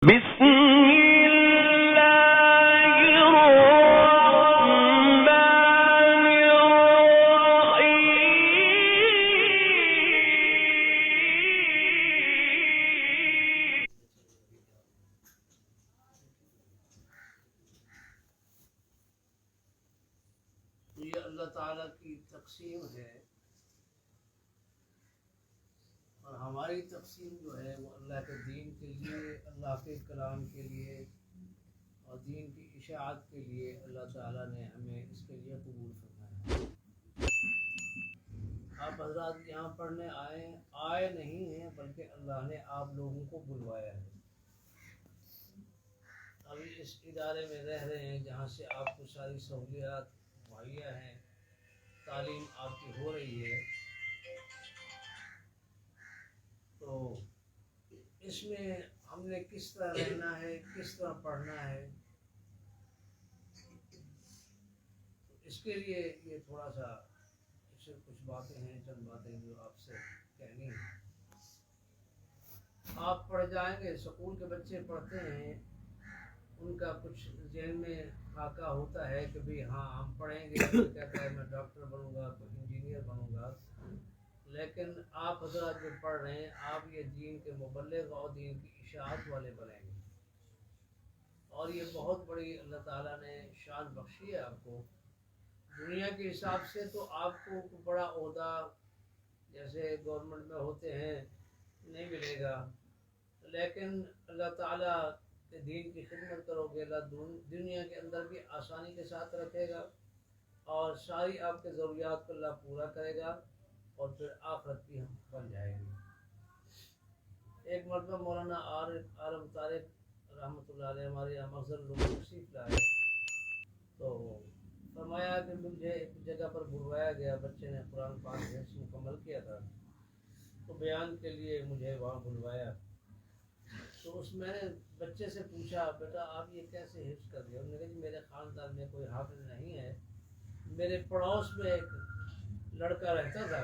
بسم الله الرحمن الرحيم. یہ اللہ تعالیٰ کی تقسیم ہے، اور ہماری تقسیم جو ہے وہ اللہ کے دین کے لیے، اللہ کے کلام کے لیے اور دین کی اشاعت کے لیے اللہ تعالیٰ نے ہمیں اس کے لیے قبول فرمایا۔ آپ حضرات یہاں پڑھنے آئے نہیں ہیں، بلکہ اللہ نے آپ لوگوں کو بلوایا ہے۔ ابھی اس ادارے میں رہ رہے ہیں جہاں سے آپ کو ساری سہولیات مہیا ہیں، تعلیم آپ کی ہو رہی ہے، تو اس میں ہم نے کس طرح رہنا ہے، کس طرح پڑھنا ہے، اس کے لیے یہ تھوڑا سا اس سے کچھ باتیں ہیں، چند باتیں جو آپ سے کہنی ہیں۔ آپ پڑھ جائیں گے، سکول کے بچے پڑھتے ہیں، ان کا کچھ ذہن میں خاکہ ہوتا ہے کہ بھئی ہاں ہم پڑھیں گے، کوئی کہتا ہے میں ڈاکٹر بنوں گا، کوئی انجینئر بنوں گا، لیکن آپ حضرات جو پڑھ رہے ہیں، آپ یہ دین کے مبلغ اور دین کی اشاعت والے بنیں گے، اور یہ بہت بڑی اللہ تعالیٰ نے شان بخشی ہے آپ کو۔ دنیا کے حساب سے تو آپ کو بڑا عہدہ جیسے گورنمنٹ میں ہوتے ہیں نہیں ملے گا، لیکن اللہ تعالیٰ کے دین کی خدمت کرو گے، اللہ دنیا کے اندر بھی آسانی کے ساتھ رکھے گا، اور ساری آپ کے ضروریات کو اللہ پورا کرے گا، اور پھر آخرت بھی ہم بن جائے گی۔ ایک مرتبہ مولانا عالم طارق رحمۃ اللہ علیہ ہمارے یہاں مغزر لوگ تشریف لائے، تو فرمایا کہ مجھے ایک جگہ پر بلوایا گیا، بچے نے قرآن پاک حفظ مکمل کیا تھا، تو بیان کے لیے مجھے وہاں بلوایا، تو اس میں نے بچے سے پوچھا بیٹا آپ یہ کیسے حفظ کر دیا؟ انہوں نے کہا جی میرے خاندان میں کوئی حافظ نہیں ہے، میرے پڑوس میں ایک لڑکا رہتا تھا،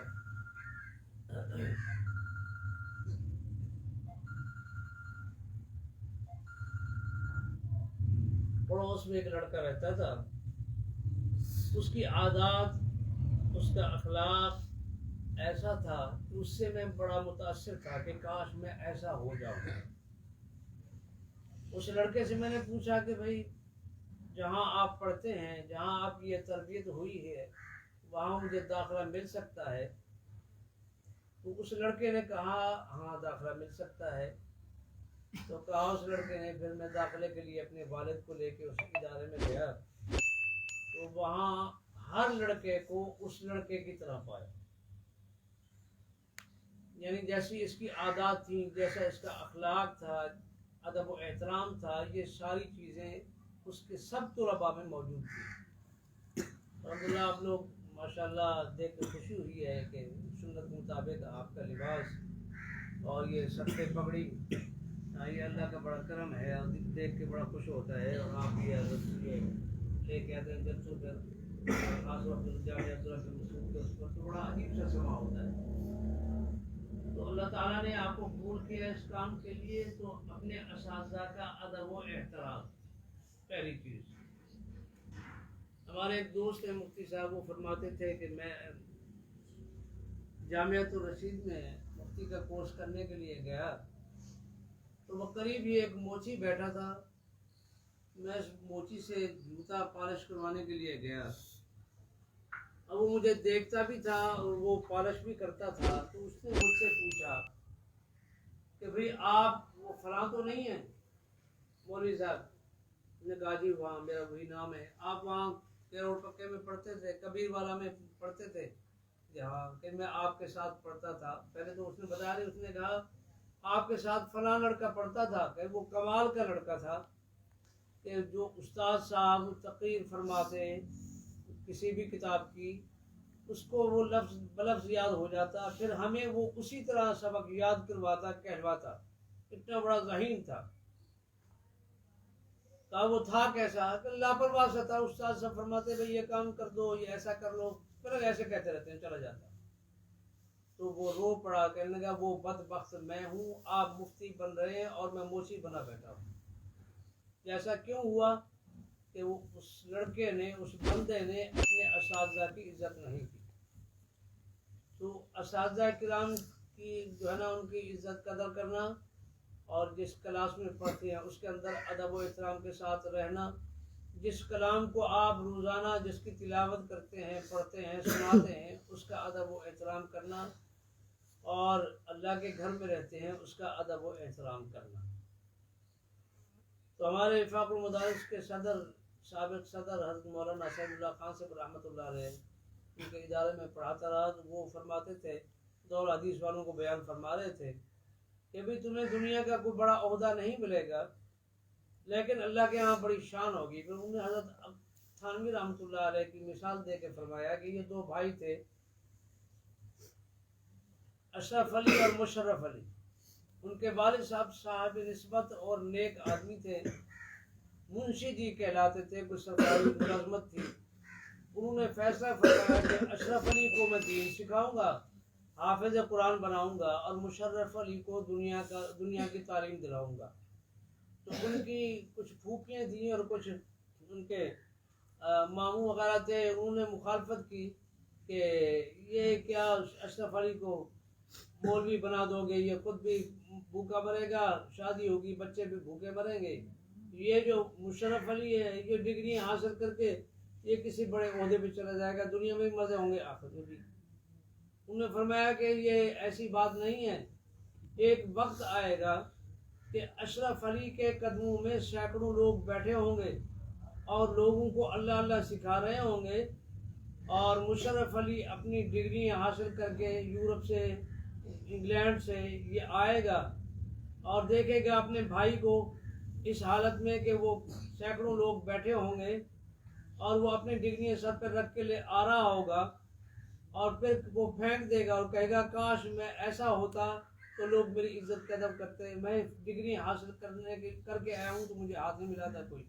اس کی عادات، اس کا اخلاق ایسا تھا کہ اس سے میں بڑا متاثر تھا کہ کاش میں ایسا ہو جاؤں۔ اس لڑکے سے میں نے پوچھا کہ بھائی جہاں آپ پڑھتے ہیں، جہاں آپ کی یہ تربیت ہوئی ہے، وہاں مجھے داخلہ مل سکتا ہے؟ تو اس لڑکے نے کہا ہاں داخلہ مل سکتا ہے۔ تو کہا اس لڑکے نے، پھر میں داخلے کے لیے اپنے والد کو لے کے اس ادارے میں گیا، تو وہاں ہر لڑکے کو اس لڑکے کی طرح پایا، یعنی جیسی اس کی عادات تھیں، جیسا اس کا اخلاق تھا، ادب و احترام تھا، یہ ساری چیزیں اس کے سب طلباء میں موجود تھیں۔ الحمدللہ آپ لوگ ماشاءاللہ دیکھ کے خوشی ہوئی ہے کہ سنت کے مطابق آپ کا لباس اور یہ سر پہ پگڑی، یہ اللہ کا بڑا کرم ہے، اور دیکھ کے بڑا خوش ہوتا ہے، اور آپ یہ لے کے آتے ہیں جلسوں پر، خاص وقت جامعہ عبداللہ بن مسعود کے اس پر، تو بڑا عجیب سا سما ہوتا ہے۔ تو اللہ تعالیٰ نے آپ کو قبول کیا اس کام کے لیے، تو اپنے اساتذہ کا ادب و احترام پہلی چیز۔ ہمارے ایک دوست ہیں مفتی صاحب، وہ فرماتے تھے کہ میں جامعۃ الرشید میں مفتی کا کورس کرنے کے لیے گیا، تو وہ قریب ہی ایک موچی بیٹھا تھا، میں اس موچی سے جوتا پالش کروانے کے لیے گیا، اب وہ مجھے دیکھتا بھی تھا اور وہ پالش بھی کرتا تھا، تو اس نے مجھ سے پوچھا کہ بھئی آپ وہ فلاں تو نہیں ہیں مولوی صاحب؟ نے کہا جی وہاں میرا وہی نام ہے۔ آپ وہاں کیروڑ پکے میں پڑھتے تھے، کبیر والا میں پڑھتے تھے؟ کہ ہاں، کہ میں آپ کے ساتھ پڑھتا تھا۔ پہلے تو اس نے بتا دی، اس نے کہا آپ کے ساتھ فلاں لڑکا پڑھتا تھا، کہ وہ کمال کا لڑکا تھا کہ جو استاد صاحب تقریر فرماتے کسی بھی کتاب کی، اس کو وہ لفظ بلفظ یاد ہو جاتا، پھر ہمیں وہ اسی طرح سبق یاد کرواتا، کہلواتا، اتنا بڑا ذہین تھا۔ کہا وہ تھا کیسا؟ کہ لاپرواہ سا تھا، استاد صاحب فرماتے بھئی یہ کام کر دو، یہ ایسا کر لو، پھر ایسے کہتے رہتے ہیں، چلا جاتا۔ تو وہ رو پڑا، کہنے لگا وہ بدبخت میں ہوں، آپ مفتی بن رہے ہیں اور میں موچی بنا بیٹھا ہوں۔ ایسا کیوں ہوا کہ وہ اس لڑکے نے، اس بندے نے اپنے اساتذہ کی عزت نہیں کی۔ تو اساتذہ کرام کی جو ہے نا ان کی عزت قدر کرنا، اور جس کلاس میں پڑھتے ہیں اس کے اندر ادب و احترام کے ساتھ رہنا، جس کلام کو آپ روزانہ جس کی تلاوت کرتے ہیں، پڑھتے ہیں، سناتے ہیں، اس کا ادب و احترام کرنا، اور اللہ کے گھر میں رہتے ہیں اس کا ادب و احترام کرنا۔ تو ہمارے وفاق المدارس کے صدر، سابق صدر حضرت مولانا سعید اللہ خان صاحب رحمۃ اللہ علیہ، ان کے ادارے میں پڑھاتا رہا، تو وہ فرماتے تھے، دور حدیث والوں کو بیان فرما رہے تھے کہ بھی تمہیں دنیا کا کوئی بڑا عہدہ نہیں ملے گا، لیکن اللہ کے ہاں بڑی شان ہوگی۔ پھر انہوں نے حضرت تھانوی رحمۃ اللہ علیہ کی مثال دے کے فرمایا کہ یہ دو بھائی تھے، اشرف علی اور مشرف علی، ان کے والد صاحب صاحب نسبت اور نیک آدمی تھے، منشی جی کہلاتے تھے، کوئی سرکاری ملازمت تھی۔ انہوں نے فیصلہ فرمایا کہ اشرف علی کو میں دین سکھاؤں گا، حافظ قرآن بناؤں گا، اور مشرف علی کو دنیا کی تعلیم دلاؤں گا۔ تو ان کی کچھ پھوپھیاں تھیں اور کچھ ان کے ماموں وغیرہ تھے، انہوں نے مخالفت کی کہ یہ کیا اشرف علی کو مولوی بنا دو گے، یہ خود بھی بھوکا مرے گا، شادی ہوگی بچے بھی بھوکے مریں گے، یہ جو مشرف علی ہے یہ ڈگری حاصل کر کے یہ کسی بڑے عہدے پہ چلا جائے گا، دنیا میں بھی مزے ہوں گے آخرت میں بھی۔ انہوں نے فرمایا کہ یہ ایسی بات نہیں ہے، ایک وقت آئے گا کہ اشرف علی کے قدموں میں سینکڑوں لوگ بیٹھے ہوں گے اور لوگوں کو اللہ اللہ سکھا رہے ہوں گے، اور مشرف علی اپنی ڈگری حاصل کر کے یورپ سے، انگلینڈ سے یہ آئے گا اور دیکھے گا اپنے بھائی کو اس حالت میں کہ وہ سینکڑوں لوگ بیٹھے ہوں گے اور وہ اپنی ڈگری سر پہ رکھ کے لے آ رہا ہوگا، اور پھر وہ پھینک دے گا اور کہے گا کاش میں ایسا ہوتا تو لوگ میری عزت قدر کرتے، میں ڈگری حاصل کر کے آیا ہوں تو مجھے ہاتھ نہیں ملا تھا کوئی۔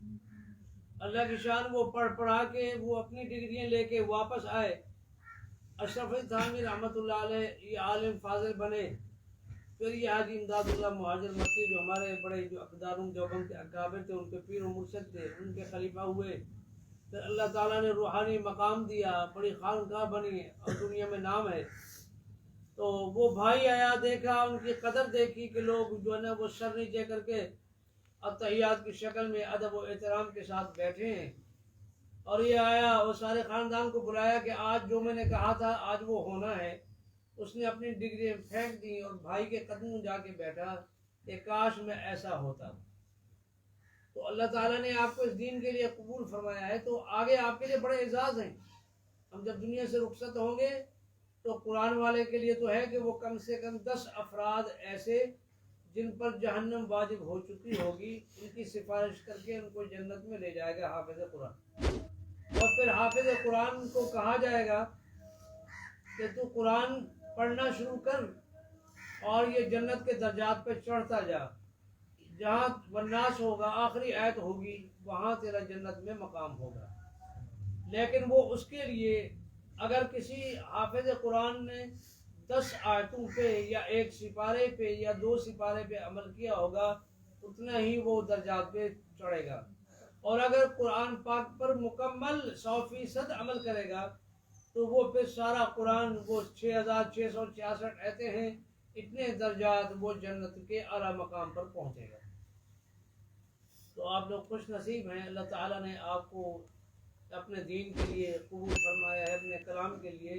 اللہ کی شان، وہ پڑھا کے وہ اپنی ڈگریاں لے کے واپس آئے، اشرف علی تھانوی رحمۃ اللہ علیہ یہ عالم فاضل بنے۔ پھر یہ حاجی امداد اللہ مہاجر مکی جو ہمارے بڑے جو اقدار دیوبند کے اکابر تھے، ان کے پیر و مرشد تھے، ان کے خلیفہ ہوئے۔ پھر اللہ تعالیٰ نے روحانی مقام دیا، بڑی خانقاہ بنی اور دنیا میں نام ہے۔ تو وہ بھائی آیا، دیکھا، ان کی قدر دیکھی کہ لوگ جو ہے نا وہ سر نیچے کر کے اتحیات کی شکل میں ادب و احترام کے ساتھ بیٹھے ہیں، اور یہ آیا اور سارے خاندان کو بلایا کہ آج جو میں نے کہا تھا آج وہ ہونا ہے۔ اس نے اپنی ڈگری پھینک دی اور بھائی کے قدموں جا کے بیٹھا کہ کاش میں ایسا ہوتا۔ تو اللہ تعالیٰ نے آپ کو اس دین کے لیے قبول فرمایا ہے، تو آگے آپ کے لیے بڑے اعزاز ہیں۔ ہم جب دنیا سے رخصت ہوں گے تو قرآن والے کے لیے تو ہے کہ وہ کم سے کم 10 افراد ایسے جن پر جہنم واجب ہو چکی ہوگی، ان کی سفارش کر کے ان کو جنت میں لے جائے گا حافظ قرآن۔ اور پھر حافظ قرآن کو کہا جائے گا کہ تو قرآن پڑھنا شروع کر اور یہ جنت کے درجات پہ چڑھتا جا، جہاں والناس ہوگا، آخری آیت ہوگی، وہاں تیرا جنت میں مقام ہوگا۔ لیکن وہ اس کے لیے اگر کسی حافظ قرآن نے 10 آیتوں پہ یا 1 سپارے پہ یا 2 سپارے پہ عمل کیا ہوگا، اتنا ہی وہ درجات پہ چڑھے گا۔ اور اگر قرآن پاک پر مکمل 100% عمل کرے گا تو وہ پھر سارا قرآن، وہ 6666 آیتیں ہیں، اتنے درجات، وہ جنت کے اعلیٰ مقام پر پہنچے گا۔ تو آپ لوگ خوش نصیب ہیں، اللہ تعالیٰ نے آپ کو اپنے دین کے لیے قبول فرمایا ہے، اپنے کلام کے لیے،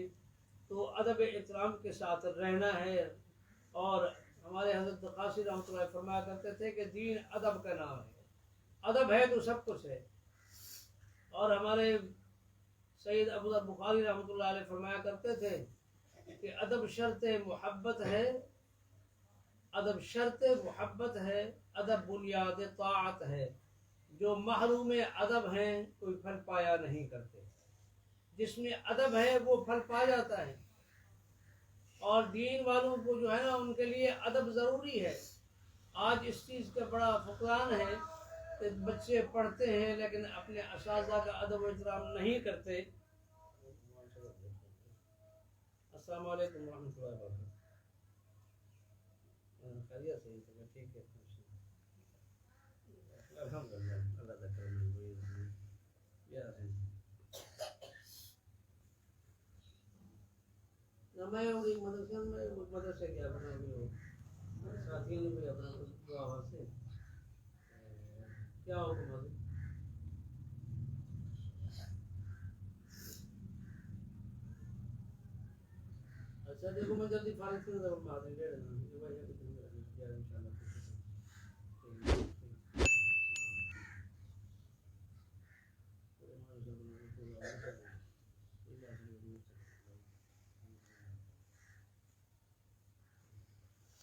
تو ادب احترام کے ساتھ رہنا ہے۔ اور ہمارے حضرت قاصد رحمۃ اللہ فرمایا کرتے تھے کہ دین ادب کا نام ہے، ادب ہے تو سب کچھ ہے۔ اور ہمارے سید ابو ذر بخاری رحمۃ اللہ علیہ فرمایا کرتے تھے کہ ادب شرط محبت ہے، ادب شرط محبت ہے، ادب بنیاد طاعت ہے، جو محروم ادب ہیں کوئی پھل پایا نہیں کرتے، جس میں ادب ہے وہ پھل پا جاتا ہے۔ اور دین والوں کو جو ہے نا ان کے لیے ادب ضروری ہے۔ آج اس چیز کا بڑا فقدان ہے کہ بچے پڑھتے ہیں لیکن اپنے اساتذہ کا ادب و احترام نہیں کرتے۔ السلام علیکم ورحمۃ اللہ وبرکاتہ. خیریت سے تو ٹھیک ہے. الحمد للہ اللہ کا کرم ہے. میں مدرسے کے اپنا ساتھیوں نے بھی اپنا دعا سے کیا حکم ہے. اچھا دیکھو میں جلدی فارغ سے میں حاضر لے لینا انشاءاللہ.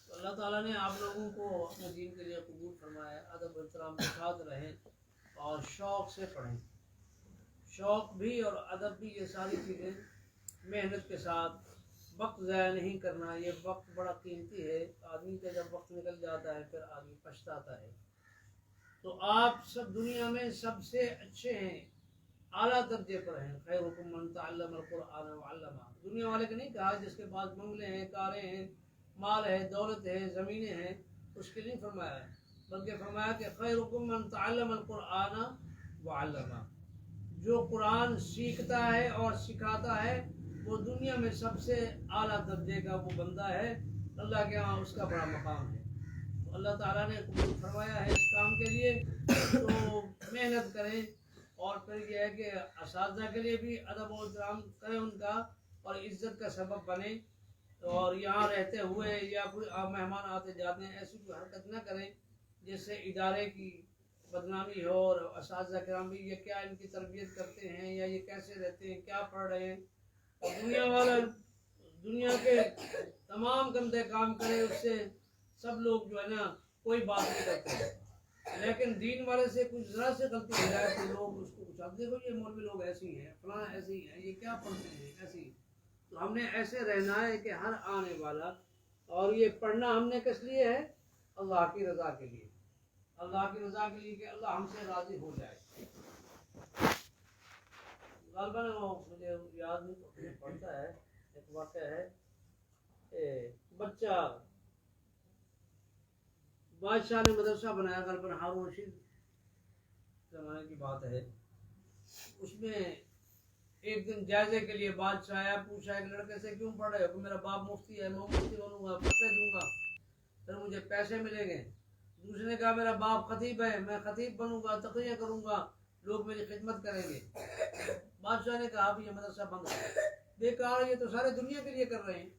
اللہ تعالیٰ نے آپ لوگوں کو اپنے دین کے لیے قبول فرمایا. ادب و احترام کے ساتھ رہیں اور شوق سے پڑھیں. شوق بھی اور ادب بھی یہ ساری چیزیں محنت کے ساتھ. وقت ضائع نہیں کرنا. یہ وقت بڑا قیمتی ہے. آدمی کا جب وقت نکل جاتا ہے پھر آدمی پچھتاتا ہے. تو آپ سب دنیا میں سب سے اچھے ہیں, اعلیٰ درجے پر ہیں. خیرکم من تعلم القرآن وعلمہ. دنیا والے کو نہیں کہا جس کے پاس بنگلے ہیں, کاریں ہیں, مال ہے, دولت ہے, زمینیں ہیں, اس کے لیے فرمایا ہے, بلکہ فرمایا کہ خیرکم من تعلم القرآن وعلمہ. جو قرآن سیکھتا ہے اور سکھاتا ہے وہ دنیا میں سب سے اعلیٰ درجے کا وہ بندہ ہے. اللہ کے ہاں اس کا بڑا مقام ہے. تو اللہ تعالیٰ نے قبول فرمایا ہے اس کام کے لیے. تو محنت کریں اور پھر یہ ہے کہ اساتذہ کے لیے بھی ادب و احترام کریں ان کا, اور عزت کا سبب بنیں. اور یہاں رہتے ہوئے یا کوئی مہمان آتے جاتے ہیں ایسی کوئی حرکت نہ کریں جس سے ادارے کی بدنامی ہو. اور اساتذہ کرام بھی یہ کیا ان کی تربیت کرتے ہیں یا یہ کیسے رہتے ہیں, کیا پڑھ رہے ہیں. اور دنیا کے تمام گندے کام کرے اس سے سب لوگ جو ہے نا کوئی بات نہیں کرتے, لیکن دین والے سے کچھ ذرا سے غلطی ہو جائے تو لوگ اس کو کچھ. اب دیکھو یہ مولوی لوگ ایسی ہیں, فلاں ایسی ہیں, یہ کیا پڑھتے ہیں ایسی. تو ہم نے ایسے رہنا ہے کہ ہر آنے والا, اور یہ پڑھنا ہم نے کس لیے ہے؟ اللہ کی رضا کے لیے. اللہ کی رضا کے لیے کہ اللہ ہم سے راضی ہو جائے. غالباً مجھے یاد نہیں پڑتا ہے, ایک واقعہ ہے. بچہ بادشاہ نے مدرسہ بنایا, غالباً ہارون رشید زمانے کی بات ہے. اس میں ایک دن جائزے کے لیے بادشاہ آیا, پوچھا ایک لڑکے سے کیوں پڑھ رہے ہو؟ میرا باپ مفتی ہے, میں مفتی بنوں گا, فتوے دوں گا, پھر مجھے پیسے ملیں گے. دوسرے نے کہا میرا باپ خطیب ہے, میں خطیب بنوں گا, تقریر کروں گا, لوگ میری خدمت کریں گے. بادشاہ نے کہا اب یہ مدرسہ بند ہے, بیکار, یہ تو سارے دنیا کے لیے کر رہے ہیں.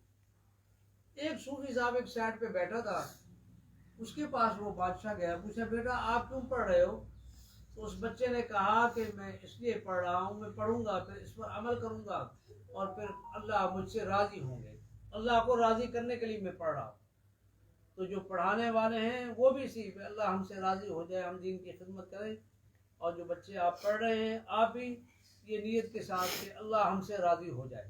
ایک صوفی صاحب ایک سائڈ پہ بیٹھا تھا, اس کے پاس وہ بادشاہ گیا, پوچھا بیٹا آپ کیوں پڑھ رہے ہو؟ تو اس بچے نے کہا کہ میں اس لیے پڑھ رہا ہوں, میں پڑھوں گا پھر اس پر عمل کروں گا اور پھر اللہ مجھ سے راضی ہوں گے. اللہ کو راضی کرنے کے لیے میں پڑھ رہا ہوں. تو جو پڑھانے والے ہیں وہ بھی اسی پہ اللہ ہم سے راضی ہو جائے, ہم دین کی خدمت کریں. اور جو بچے آپ پڑھ رہے ہیں آپ بھی یہ نیت کے ساتھ کہ اللہ ہم سے راضی ہو جائے,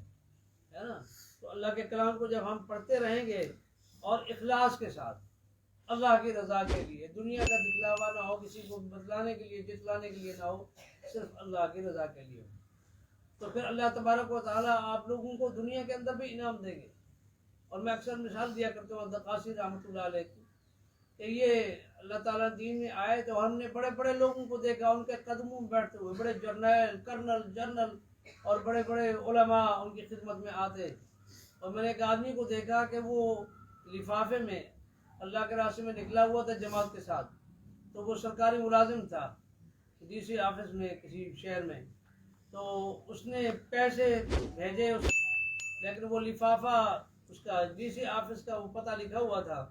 ہے نا. تو اللہ کے کلام کو جب ہم پڑھتے رہیں گے اور اخلاص کے ساتھ اللہ کی رضا کے لیے, دنیا کا دکھلاوا نہ ہو, کسی کو بتلانے کے لیے جتلانے کے لیے نہ ہو, صرف اللہ کی رضا کے لیے ہو, تو پھر اللہ تبارک و تعالیٰ آپ لوگوں کو دنیا کے اندر بھی انعام دیں گے. اور میں اکثر مثال دیا کرتا ہوں دقاسی رحمۃ اللہ علیہ کی, کہ یہ اللہ تعالیٰ دین میں آئے تو ہم نے بڑے بڑے لوگوں کو دیکھا ان کے قدموں میں بیٹھتے ہوئے, بڑے جرنل اور بڑے بڑے علماء ان کی خدمت میں آتے. اور میں نے ایک آدمی کو دیکھا کہ وہ لفافے میں اللہ کے راستے میں نکلا ہوا تھا جماعت کے ساتھ, تو وہ سرکاری ملازم تھا ڈی سی آفس میں کسی شہر میں. تو اس نے پیسے بھیجے لیکن وہ لفافہ اس کا ڈی سی آفس کا وہ پتہ لکھا ہوا تھا.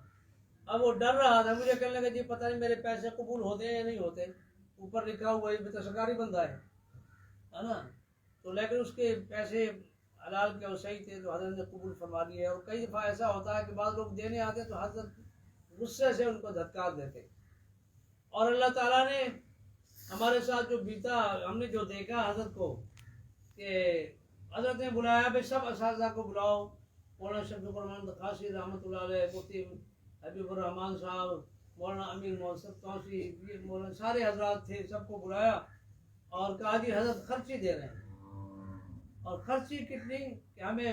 اب وہ ڈر رہا تھا, مجھے کہنے لگا جی پتہ نہیں میرے پیسے قبول ہوتے ہیں یا نہیں ہوتے, اوپر لکھا ہوا ہے تو سرکاری بندہ ہے نا. تو لیکن اس کے پیسے حلال کے اور صحیح تھے تو حضرت نے قبول فرما لیے. اور کئی دفعہ ایسا ہوتا ہے کہ بعض لوگ دینے آتے تو حضرت غصے سے ان کو دھتکار دیتے. اور اللہ تعالیٰ نے ہمارے ساتھ جو بیتا, ہم نے جو دیکھا حضرت کو, کہ حضرت نے بلایا بھائی سب اساتذہ کو بلاؤ, مولانا شفیق الرحمان دقاسی رحمۃ اللہ علیہ, مفتی حبیب الرحمان صاحب, مولانا امین محسن توسی, یہ مولانا سارے حضرات تھے, سب کو بلایا اور کہا جی حضرت خرچی دے رہے ہیں. اور خرچی کتنی کہ ہمیں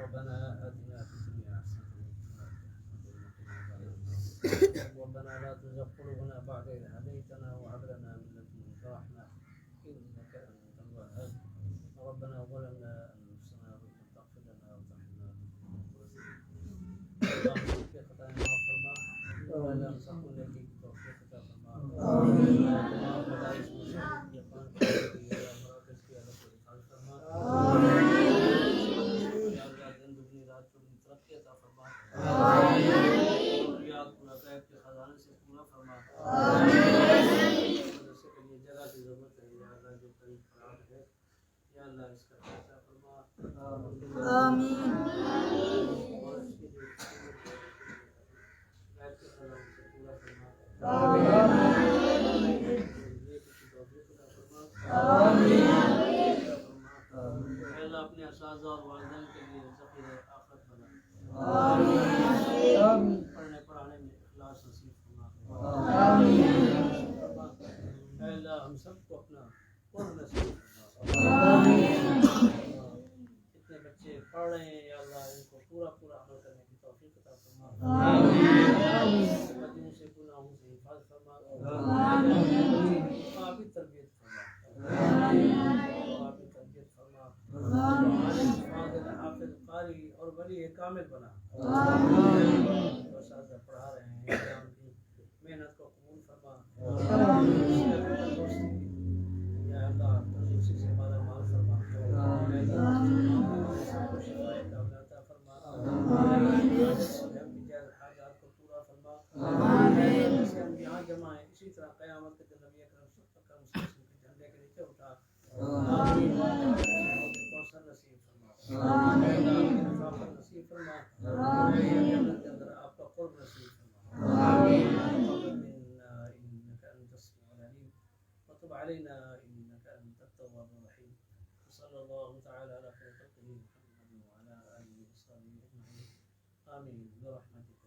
ربنا آتنا في الدنيا حسنة ربنا لا تزغ قلوبنا بعد إذ هديتنا وهب لنا من لدنك رحمة إنك أنت الوهاب ربنا ظلمنا أنفسنا وإن لم تغفر لنا وترحمنا اللهم في خطايانا واغفر لنا ولا نصحنا لك توفيقك فرما آمين ولا يسمع يقان يا مراكز في هذا الحال فرما آمين يا الله زندگی رات کو ترقی عطا فرما آمین یا پورا غیب کے خزانے سے پورا فرما آمین سے یہ جگہ کی ضرورت ہے یا اللہ جو قریب خراب ہے یا اللہ اس کا فیصلہ فرما آمین اور اس کی جو غیب کے خزانے سے پورا فرما آمین اللہ اپنے اساتذہ اور والدین کے لیے ذخیرہ آخرت بنا آمین پڑھنے پڑھانے میں اخلاص نصیب فرما آمین اے اللہ ہم سب کو اپنا قرب نصیب فرما آمین اتنے بچے پڑھ رہے ہیں یا اللہ ان کو پورا عمل کرنے کی توفیق عطا فرما آمین بدیوں سے گناہوں سے حفاظت فرما آمین آپ کی تربیت فرما آمین آپ کی تربیت فرما حافظ قاری اور ولی کامل بنا اساتذہ پڑھا رہے ہیں ان کی محنت کو قبول فرما یا اللہ تجھے سے مالا مال فرما سب کو شفاء کامل عطا فرما ہم کی جائز حاجات کو پورا فرما ہم یہاں جمع ہیں اسی طرح قیامت کے دن نبی اکرم کوثر نصیب فرما نصیب فرما جنت کے اندر آپ کا قرب نصیب فرما انك انت السميع العليم وتب علينا انك انت التواب الرحيم صلى الله تعالى على خير خلقه محمد وعلى اله وصحبه اجمعين آمين برحمتك